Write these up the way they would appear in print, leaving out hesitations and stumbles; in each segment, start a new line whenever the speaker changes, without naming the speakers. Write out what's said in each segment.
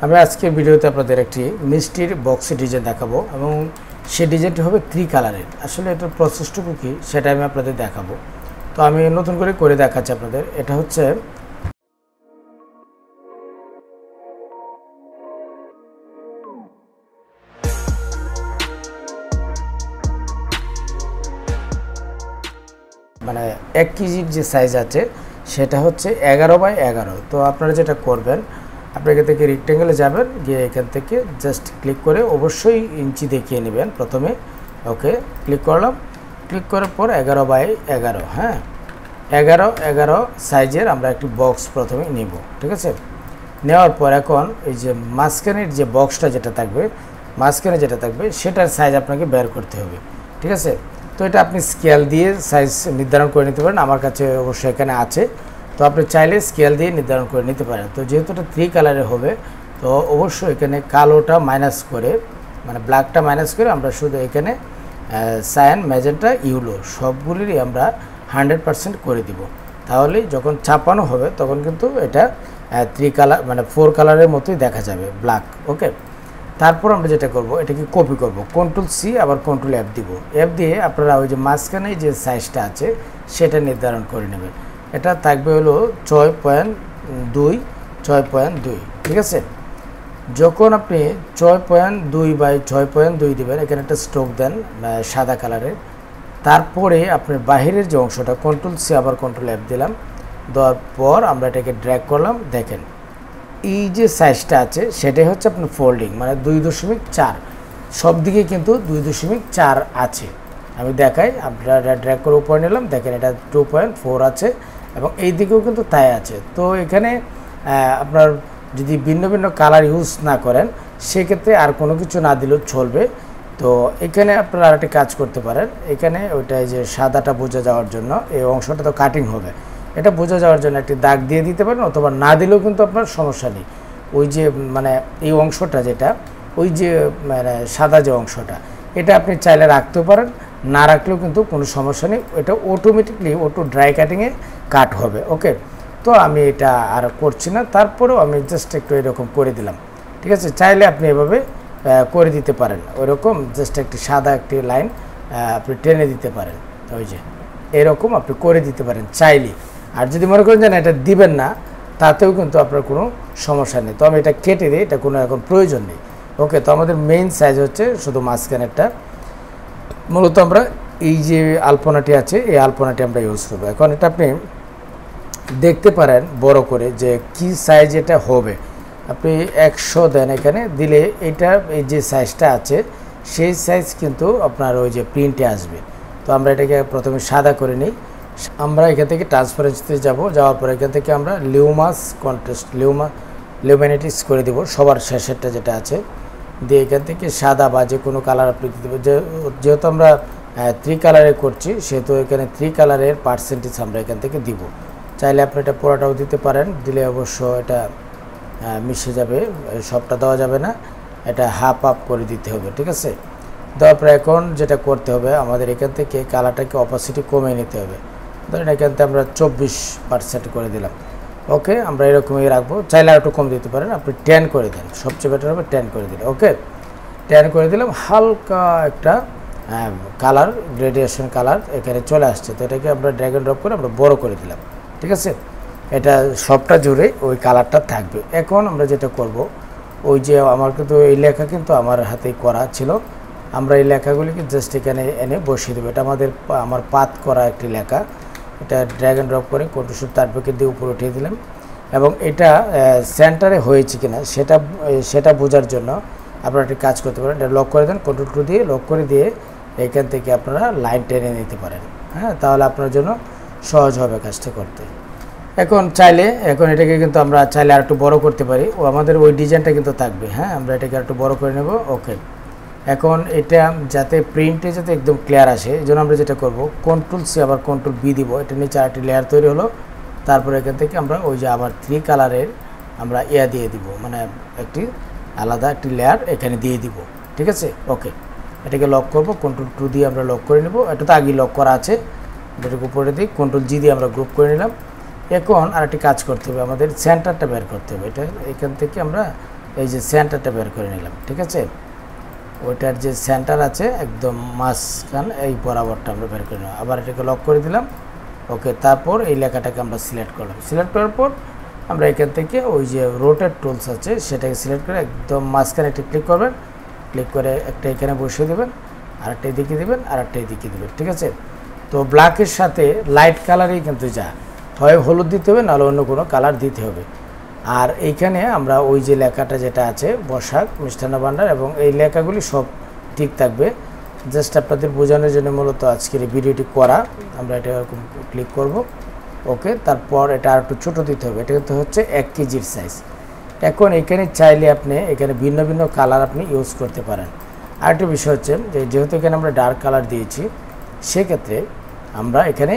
আমি আজকের ভিডিওতে আপনাদের একটি মিষ্টির বক্সের ডিজাইন দেখাবো এবং সেই ডিজাইনটি হবে 3 কালারের। আসলে এটার প্রসেসটুকু কি সেটা আমি আপনাদের দেখাবো। তো আমি নতুন করে দেখাচ্ছি আপনাদের। এটা হচ্ছে মানে 1 কেজির যে সাইজ আছে সেটা হচ্ছে 11x11। তো আপনারা যেটা করবেন, আপনি এখান থেকে রেক্টেঙ্গেলে যাবেন, গিয়ে এখান থেকে জাস্ট ক্লিক করে অবশ্যই ইঞ্চি দেখিয়ে নেবেন প্রথমে। ওকে, ক্লিক করলাম। ক্লিক করার পর 11x11, হ্যাঁ 11x11 সাইজের আমরা একটি বক্স প্রথমে নিব। ঠিক আছে, নেওয়ার পর এখন এই যে মাঝখানের যে বক্সটা যেটা থাকবে, মাঝখানে যেটা থাকবে সেটার সাইজ আপনাকে বের করতে হবে। ঠিক আছে, তো এটা আপনি স্কেল দিয়ে সাইজ নির্ধারণ করে নিতে পারেন। আমার কাছে অবশ্যই এখানে আছে, তো আপনি চাইলে স্কেল দিয়ে নির্ধারণ করে নিতে পারেন। তো যেহেতু এটা 3 কালারের হবে, তো অবশ্যই এখানে কালোটা মাইনাস করে, মানে ব্ল্যাকটা মাইনাস করে আমরা শুধু এখানে সায়ান, ম্যাজেন্টা, ইউলো সবগুলিরই আমরা 100% করে দিব। তাহলে যখন ছাপানো হবে তখন কিন্তু এটা 3 কালার মানে 4 কালারের মতোই দেখা যাবে, ব্ল্যাক। ওকে, তারপর আমরা যেটা করব, এটাকে কপি করব, Ctrl+C আবার Ctrl+F দিব। F দিয়ে আপনারা ওই যে মাঝখানে যে সাইজটা আছে সেটা নির্ধারণ করে নেবেন। এটা থাকবে হলো 6.2 6.2। ঠিক আছে, যখন আপনি 6.2/6.2 দিবেন, এখানে একটা স্ট্রোক দেন সাদা কালারের। তারপরে আপনার বাহিরের যে অংশটা Ctrl+C আবার Ctrl+F দিলাম, দেওয়ার পর আমরা এটাকে ড্র্যাগ করলাম। দেখেন এই যে সাইজটা আছে সেটাই হচ্ছে আপনার ফোল্ডিং, মানে 2.4 সব দিকে কিন্তু 2.4 আছে। আমি দেখাই, আপনারা ড্র্যাগ করে উপরে নিলাম, দেখেন এটা 2.4 আছে এবং এই দিকেও কিন্তু তাই আছে। তো এখানে আপনার যদি ভিন্ন ভিন্ন কালার ইউজ না করেন সেক্ষেত্রে আর কোনো কিছু না দিলেও চলবে। তো এখানে আপনারা আরেকটা কাজ করতে পারেন, এখানে ওইটাই যে সাদাটা বোঝা যাওয়ার জন্য এই অংশটা তো কাটিং হবে, এটা বোঝা যাওয়ার জন্য একটি দাগ দিয়ে দিতে পারেন, অথবা না দিলেও কিন্তু আপনার সমস্যা নেই। ওই যে মানে এই অংশটা যেটা ওই যে মানে সাদা যে অংশটা, এটা আপনি চাইলে রাখতেও পারেন, না রাখলেও কিন্তু কোনো সমস্যা নেই। এটা অটোমেটিকলি ড্রাই কাটিংয়ে কাট হবে। ওকে, তো আমি এটা আর করছি না, তারপরেও আমি জাস্ট একটু এরকম করে দিলাম। ঠিক আছে, চাইলে আপনি এভাবে করে দিতে পারেন, ওইরকম জাস্ট একটি সাদা একটি লাইন আপনি টেনে দিতে পারেন। ওই যে এরকম আপনি করে দিতে পারেন চাইলে। আর যদি মনে করেন যে না এটা দিবেন না, তাতেও কিন্তু আপনার কোনো সমস্যা নেই। তো আমি এটা কেটে দিই, এটা কোনো এখন প্রয়োজন নেই। ওকে, তো আমাদের মেইন সাইজ হচ্ছে শুধু মাঝখানেরটা। মূলত আমরা এই যে আলপনাটি আছে এই আলপনাটি আমরা ইউজ করবো। এখন এটা আপনি দেখতে পারেন বড় করে যে কি সাইজ এটা হবে। আপনি 100 দেন, এখানে দিলে এটা এই যে সাইজটা আছে সেই সাইজ কিন্তু আপনার ওই যে প্রিন্টে আসবে। তো আমরা এটাকে প্রথমে সাদা করে নিই। আমরা এখান থেকে ট্রান্সপারেন্সিতে যাওয়ার পর এখান থেকে আমরা লিউমাস কন্ট্রাস্ট লিউমিনিটিস করে দেব, সবার শেষেরটা যেটা আছে দিয়ে এখান থেকে সাদা বা যে কোনো কালার আপনি দিতে দেবো। যেহেতু আমরা 3 কালারে করছি সেহেতু এখানে 3 কালারের পার্সেন্টেজ আমরা এখান থেকে দিব। চাইলে আপনি এটা পুরোটাও দিতে পারেন, দিলে অবশ্য এটা মিশে যাবে, সবটা দেওয়া যাবে না, এটা হাফ করে দিতে হবে। ঠিক আছে, দেওয়ার পর এখন যেটা করতে হবে আমাদের এখান থেকে কালারটাকে অপাসিটি কমিয়ে নিতে হবে। ধরেন এখান থেকে আমরা 24% করে দিলাম। ওকে, আমরা এরকমই রাখবো, চাইলে আর একটু কম দিতে পারেন, আপনি 10 করে দেন, সবচেয়ে বেটার হবে 10 করে দিলে। ওকে, 10 করে দিলাম, হালকা একটা কালার গ্রেডিয়েশন কালার এখানে চলে আসছে। তো এটাকে আমরা ড্র্যাগ এন্ড ড্রপ করে আমরা বড় করে দিলাম। ঠিক আছে, এটা সবটা জুড়ে ওই কালারটা থাকবে। এখন আমরা যেটা করব, ওই যে আমার কিন্তু এই লেখা কিন্তু আমার হাতেই করা ছিল, আমরা এই লেখাগুলিকে জাস্ট এখানে এনে বসিয়ে দেবো। এটা আমার পাত করা একটি লেখা, এটা ড্র্যাগ এন্ড ড্রপ করে Ctrl+Shift তারপরে দিয়ে উপরে উঠিয়ে দিলাম। এবং এটা সেন্টারে হয়েছে কিনা সেটা বোঝার জন্য আপনারা একটি কাজ করতে পারেন, এটা লক করে দেন, Ctrl+2 দিয়ে লক করে দিয়ে এখান থেকে আপনারা লাইন টেনে নিতে পারেন। হ্যাঁ, তাহলে আপনার জন্য সহজ হবে কাজটা করতে। এখন এটাকে কিন্তু আমরা চাইলে আর একটু বড় করতে পারি, ও আমাদের ওই ডিজাইনটা কিন্তু থাকবে। হ্যাঁ, আমরা এটাকে আর একটু বড় করে নেব। ওকে, এখন এটা যাতে প্রিন্টে যাতে একদম ক্লিয়ার আসে এই জন্য আমরা যেটা করব, Ctrl+C আবার Ctrl+V দিব। এটা নিচে আরেকটি লেয়ার তৈরি হলো। তারপরে এখান থেকে আমরা ওই যে আবার 3 কালারের আমরা দিয়ে দিব, মানে একটি আলাদা একটি লেয়ার এখানে দিয়ে দিব। ঠিক আছে, ওকে, এটাকে লক করব, Ctrl+2 দিয়ে আমরা লক করে নেব। এটা তো আগেই লক করা আছে, এটাকে উপরে দিই, Ctrl+G দিয়ে আমরা গ্রুপ করে নিলাম। এখন আরেকটি কাজ করতে হবে, আমাদের সেন্টারটা বের করতে হবে। এটা এখান থেকে আমরা এই যে সেন্টারটা বের করে নিলাম, ঠিক আছে। ওইটার যে সেন্টার আছে একদম মাঝখান এই বরাবরটা আমরা বের করে নিলাম। আবার এটাকে লক করে দিলাম, ওকে। তারপর এই লেখাটাকে আমরা সিলেক্ট করলাম। সিলেক্ট করার পর আমরা এখান থেকে ওই যে রোটেট টুলস আছে সেটাকে সিলেক্ট করে একদম মাঝখানে একটা ক্লিক করবেন। ক্লিক করে একটা এখানে বসিয়ে দেবেন, আরেকটা এদিকে দেবেন, আরেকটা এদিকে দেবেন, ঠিক আছে। তো ব্ল্যাকের সাথে লাইট কালারই কিন্তু যা হয় হলুদ দিতে হবে, নাহলে অন্য কোনো কালার দিতে হবে। আর এইখানে আমরা ওই যে লেখাটা যেটা আছে বসাক মিষ্টান্ন ভান্ডার, এবং এই লেখাগুলি সব ঠিক থাকবে। জাস্ট আপনাদের বোঝানোর জন্য মূলত আজকের এই ভিডিওটি করা। আমরা এটা এরকম ক্লিক করব, ওকে। তারপর এটা আর একটু ছোটো দিতে হবে, এটা কিন্তু হচ্ছে 1 কেজির সাইজ। এখন এখানে চাইলে আপনি এখানে ভিন্ন ভিন্ন কালার আপনি ইউজ করতে পারেন। আরেকটা বিষয় হচ্ছে যে যেহেতু এখানে আমরা ডার্ক কালার দিয়েছি, সেক্ষেত্রে আমরা এখানে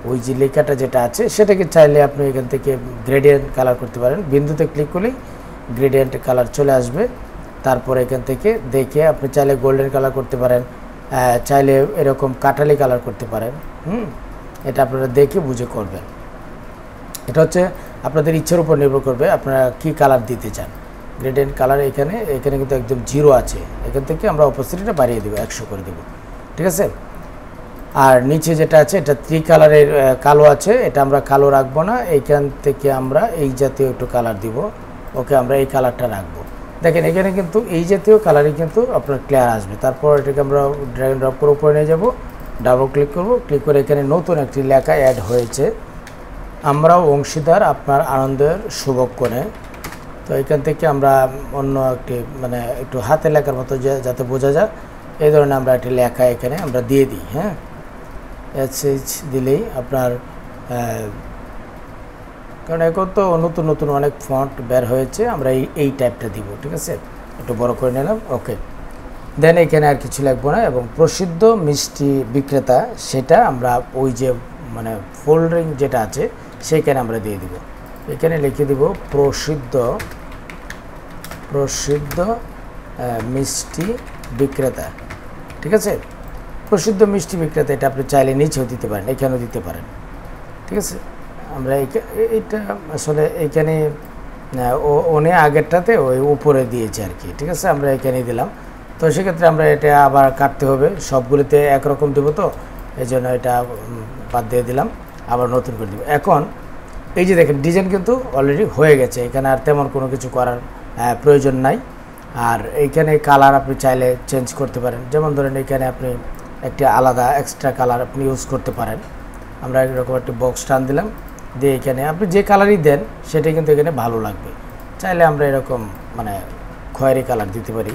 ওই যে লেখাটা যেটা আছে সেটাকে চাইলে আপনি এখান থেকে গ্রেডিয়েন্ট কালার করতে পারেন। বিন্দুতে ক্লিক করলেই গ্রেডিয়েন্ট কালার চলে আসবে। তারপর এখান থেকে দেখে আপনি চাইলে গোল্ডেন কালার করতে পারেন, চাইলে এরকম কাটালি কালার করতে পারেন। এটা আপনারা দেখে বুঝে করবেন। এটা হচ্ছে আপনাদের ইচ্ছার উপর নির্ভর করবে আপনারা কি কালার দিতে চান। গ্রেডিয়েন্ট কালার এখানে কিন্তু একদম 0 আছে, এখান থেকে আমরা অপোজিটটা বাড়িয়ে দেবো, 100 করে দেবো, ঠিক আছে। আর নিচে যেটা আছে এটা 3 কালারের কালো আছে, এটা আমরা কালো রাখবো না, এইখান থেকে আমরা এই জাতীয় একটু কালার দিব, ওকে। আমরা এই কালারটা রাখবো। দেখেন এখানে কিন্তু এই জাতীয় কালারই কিন্তু আপনার ক্লিয়ার আসবে। তারপর এটাকে আমরা ড্র্যাগ এন্ড ড্রপ করে উপরে নিয়ে যাব, ডাবল ক্লিক করব। ক্লিক করে এখানে নতুন একটি লেখা অ্যাড হয়েছে, আমরাও অংশীদার আপনার আনন্দের শুভক্ষণে। তো এখান থেকে আমরা অন্য একটি মানে একটু হাতে লেখার মতো যাতে বোঝা যায় এই ধরনের আমরা একটি লেখা এখানে আমরা দিয়ে দিই। হ্যাঁ, এসএইচ দিলেই আপনার, কারণ এখন তো নতুন নতুন অনেক ফন্ট বের হয়েছে, আমরা এই টাইপটা দিব, ঠিক আছে। একটু বড় করে নিলাম, ওকে। দেন এখানে আর কিছু লিখবো না, এবং প্রসিদ্ধ মিষ্টি বিক্রেতা সেটা আমরা ওই যে মানে ফোল্ডিং যেটা আছে সেইখানে আমরা দিয়ে দিব। এখানে লিখে দিব প্রসিদ্ধ মিষ্টি বিক্রেতা, ঠিক আছে। প্রসিদ্ধ মিষ্টি বিক্রেতা এটা আপনি চাইলে নিচেও দিতে পারেন, এখানেও দিতে পারেন, ঠিক আছে। আমরা এইটা আসলে এইখানে উনি আগেরটাতে ওই উপরে দিয়েছে আর কি, ঠিক আছে। আমরা এখানে দিলাম। তো সেক্ষেত্রে আমরা এটা আবার কাটতে হবে, সবগুলিতে একরকম দেবো, তো এই জন্য এটা বাদ দিয়ে দিলাম, আবার নতুন করে দেবো। এখন এই যে দেখেন ডিজাইন কিন্তু অলরেডি হয়ে গেছে, এখানে আর তেমন কোনো কিছু করার প্রয়োজন নাই। আর এইখানে কালার আপনি চাইলে চেঞ্জ করতে পারেন, যেমন ধরেন এখানে আপনি একটি আলাদা এক্সট্রা কালার আপনি ইউজ করতে পারেন। আমরা এরকম একটি বক্স টান দিলাম, দিয়ে এখানে আপনি যে কালারই দেন সেটাই কিন্তু এখানে ভালো লাগবে। চাইলে আমরা এরকম মানে খয়েরি কালার দিতে পারি,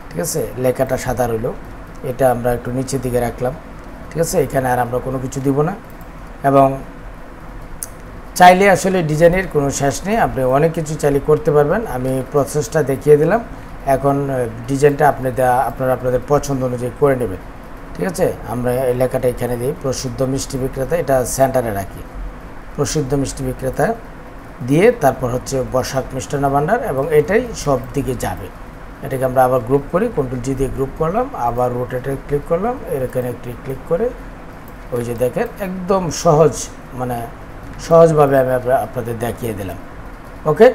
ঠিক আছে। লেখাটা সাদা রইল, এটা আমরা একটু নিচের দিকে রাখলাম, ঠিক আছে। এখানে আর আমরা কোনো কিছু দিব না। এবং চাইলে আসলে ডিজাইনের কোনো শেষ নেই, আপনি অনেক কিছু চাইলে করতে পারবেন। আমি প্রসেসটা দেখিয়ে দিলাম, এখন ডিজাইনটা আপনারা আপনাদের পছন্দ অনুযায়ী করে নেবেন, ঠিক আছে। আমরা এই লেখাটা এখানে দিই, প্রসিদ্ধ মিষ্টি বিক্রেতা, এটা সেন্টারে রাখি, প্রসিদ্ধ মিষ্টি বিক্রেতা দিয়ে তারপর হচ্ছে বসাক মিষ্টান্ন ভান্ডার, এবং এটাই সব দিকে যাবে। এটাকে আমরা আবার গ্রুপ করি, কন্ট্রোল জি দিয়ে গ্রুপ করলাম, আবার রোটেটে ক্লিক করলাম, এখানে একটি ক্লিক করে ওই যে দেখেন একদম সহজ, মানে সহজভাবে আমি আপনাদের দেখিয়ে দিলাম, ওকে।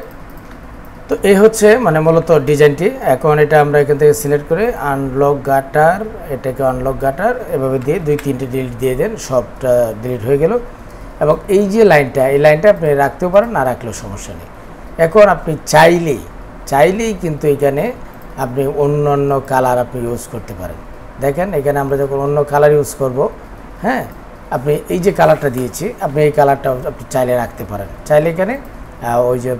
তো এই হচ্ছে মানে মূলত ডিজাইনটি। এখন এটা আমরা এখান থেকে সিলেক্ট করে আনলক গাটার, এটাকে আনলক গাটার এভাবে দিয়ে 2-3টে ডিলিট দিয়ে দেন, সবটা ডিলিট হয়ে গেল। এবং এই যে লাইনটা, এই লাইনটা আপনি রাখতেও পারেন, না রাখলেও সমস্যা নেই। এখন আপনি চাইলেই কিন্তু এখানে আপনি অন্য কালার আপনি ইউজ করতে পারেন। দেখেন এখানে আমরা যখন অন্য কালার ইউজ করব, হ্যাঁ, আপনি এই যে কালারটা দিয়েছি, আপনি এই কালারটা আপনি চাইলে রাখতে পারেন। চাইলে এখানে ওই যে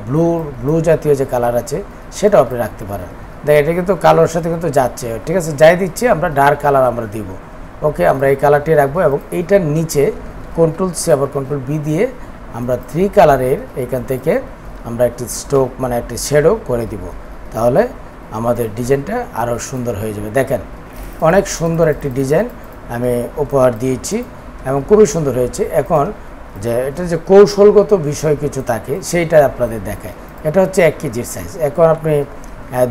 ব্লু জাতীয় যে কালার আছে সেটাও আপনি রাখতে পারেন। দেখ এটা কিন্তু কালোর সাথে কিন্তু যাচ্ছে, ঠিক আছে। যাই দিচ্ছি আমরা ডার্ক কালার আমরা দিব, ওকে। আমরা এই কালারটি রাখবো, এবং এইটার নিচে কন্ট্রোল সি আবার কন্ট্রোল বি দিয়ে আমরা 3 কালারের এখান থেকে আমরা একটি স্ট্রোক মানে একটি শেডো করে দিব, তাহলে আমাদের ডিজাইনটা আরও সুন্দর হয়ে যাবে। দেখেন অনেক সুন্দর একটি ডিজাইন আমি উপহার দিয়েছি এবং খুবই সুন্দর হয়েছে। এখন যে এটা যে কৌশলগত বিষয় কিছু থাকে সেইটা আপনাদের দেখায়। এটা হচ্ছে 1 কেজির সাইজ। এখন আপনি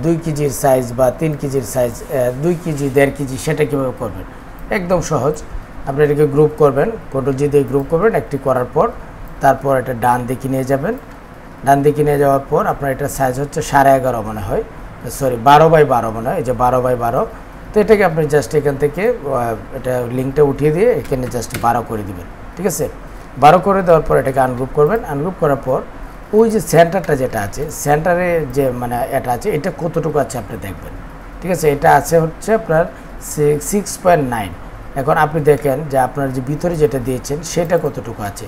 2 কেজির সাইজ বা 3 কেজির সাইজ, 2 কেজি 1.5 কেজি সেটা কীভাবে করবেন? একদম সহজ। আপনি এটাকে গ্রুপ করবেন, কন্ট্রোল জি দিয়ে গ্রুপ করবেন, একটি করার পর তারপর এটা ডান দিকে নিয়ে যাবেন, ডান দিকে নিয়ে যাওয়ার পর আপনার এটা সাইজ হচ্ছে 11.5 মনে হয়, সরি 12x12 মনে হয়, এই যে 12x12। তো এটাকে আপনি জাস্ট এখান থেকে এটা লিঙ্কটা উঠিয়ে দিয়ে এখানে জাস্ট 12 করে দিবেন, ঠিক আছে। 12 করে দেওয়ার পর এটাকে আনগ্রুপ করবেন। আনগ্রুপ করার পর ওই যে সেন্টারটা যেটা আছে, সেন্টারে যে মানে এটা আছে, এটা কতটুকু আছে আপনি দেখবেন, ঠিক আছে। এটা আছে হচ্ছে আপনার 6.9। এখন আপনি দেখেন যে আপনার যে ভিতরে যেটা দিয়েছেন সেটা কতটুকু আছে।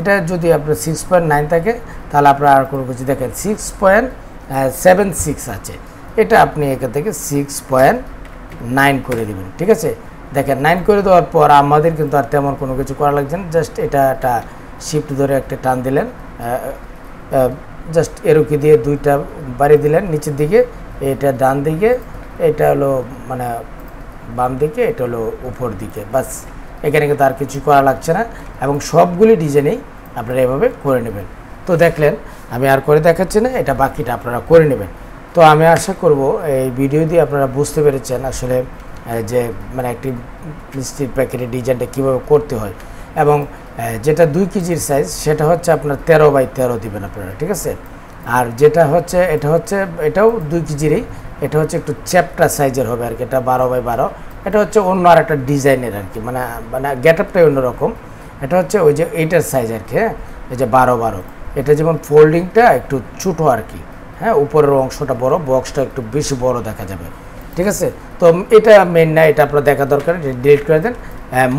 এটা যদি আপনার 6.9 থাকে তাহলে আপনার আর কোনো কিছু দেখেন 6.76 আছে, এটা আপনি এখান থেকে 6.9 করে দেবেন, ঠিক আছে। দেখেন 9 করে দেওয়ার পর আমাদের কিন্তু আর তেমন কোনো কিছু করা লাগছে না, জাস্ট এটা একটা শিফট ধরে একটা টান দিলেন, জাস্ট এরুকি দিয়ে দুইটা বাড়ি দিলেন নিচের দিকে, এটা ডান দিকে, এটা হলো মানে বাম দিকে, এটা হলো উপর দিকে, বাস। এখানে কিন্তু আর কিছু করা লাগছে না এবং সবগুলি ডিজাইনেই আপনারা এভাবে করে নেবেন। তো দেখলেন আমি আর করে দেখাচ্ছি না, এটা বাকিটা আপনারা করে নেবেন। তো আমি আশা করব এই ভিডিও দিয়ে আপনারা বুঝতে পেরেছেন আসলে যে মানে একটি মিষ্টির প্যাকেটের ডিজাইনটা কীভাবে করতে হয়। এবং যেটা 2 কেজির সাইজ সেটা হচ্ছে আপনার 13x13 দিবেন আপনারা, ঠিক আছে। আর যেটা হচ্ছে এটা হচ্ছে এটাও 2 কেজিরই, এটা হচ্ছে একটু চ্যাপ্টা সাইজের হবে আর কি, এটা 12x12। এটা হচ্ছে অন্য আর একটা ডিজাইনের আর কি, মানে মানে গেটআপটাই অন্যরকম। এটা হচ্ছে ওই যে এইটার সাইজ আর কি, হ্যাঁ, এই যে 12x12। এটা যেমন ফোল্ডিংটা একটু ছোটো আর কি, হ্যাঁ, উপরের অংশটা বড়, বক্সটা একটু বেশি বড় দেখা যাবে, ঠিক আছে। তো এটা মেন না, এটা আপনার দেখা দরকার, ডিলিট করে দেন।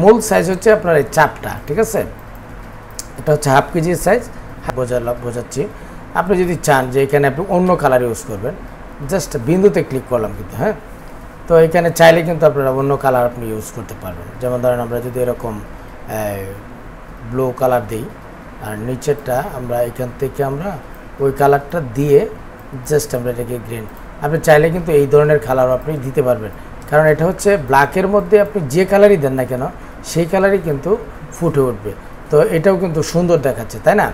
মূল সাইজ হচ্ছে আপনার এই চাপটা, ঠিক আছে। এটা হচ্ছে 1/2 কেজির সাইজ, বোঝাচ্ছি। আপনি যদি চান যে এখানে আপনি অন্য কালার ইউজ করবেন, জাস্ট বিন্দুতে ক্লিক করলাম কিন্তু, হ্যাঁ। তো এখানে চাইলে কিন্তু আপনারা অন্য কালার আপনি ইউজ করতে পারবেন। যেমন ধরেন আমরা যদি এরকম ব্লু কালার দিই আর নিচেরটা আমরা এখান থেকে আমরা ওই কালারটা দিয়ে জাস্ট আমরা এটাকে গ্রিন, আপনি চাইলে কিন্তু এই ধরনের কালারও আপনি দিতে পারবেন, কারণ এটা হচ্ছে ব্ল্যাকের মধ্যে আপনি যে কালারই দেন না কেন সেই কালারই কিন্তু ফুটে উঠবে। তো এটাও কিন্তু সুন্দর দেখাচ্ছে, তাই না?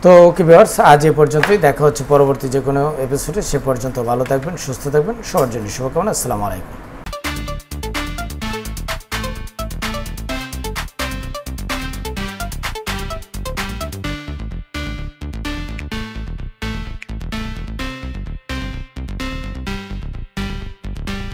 তো ওকে ভিউয়ার্স, আজ এ পর্যন্তই, দেখা হচ্ছে পরবর্তী যে কোনো এপিসোডে। সে পর্যন্ত ভালো থাকবেন, সুস্থ থাকবেন, সবার জন্য শুভকামনা। আসসালামু আলাইকুম।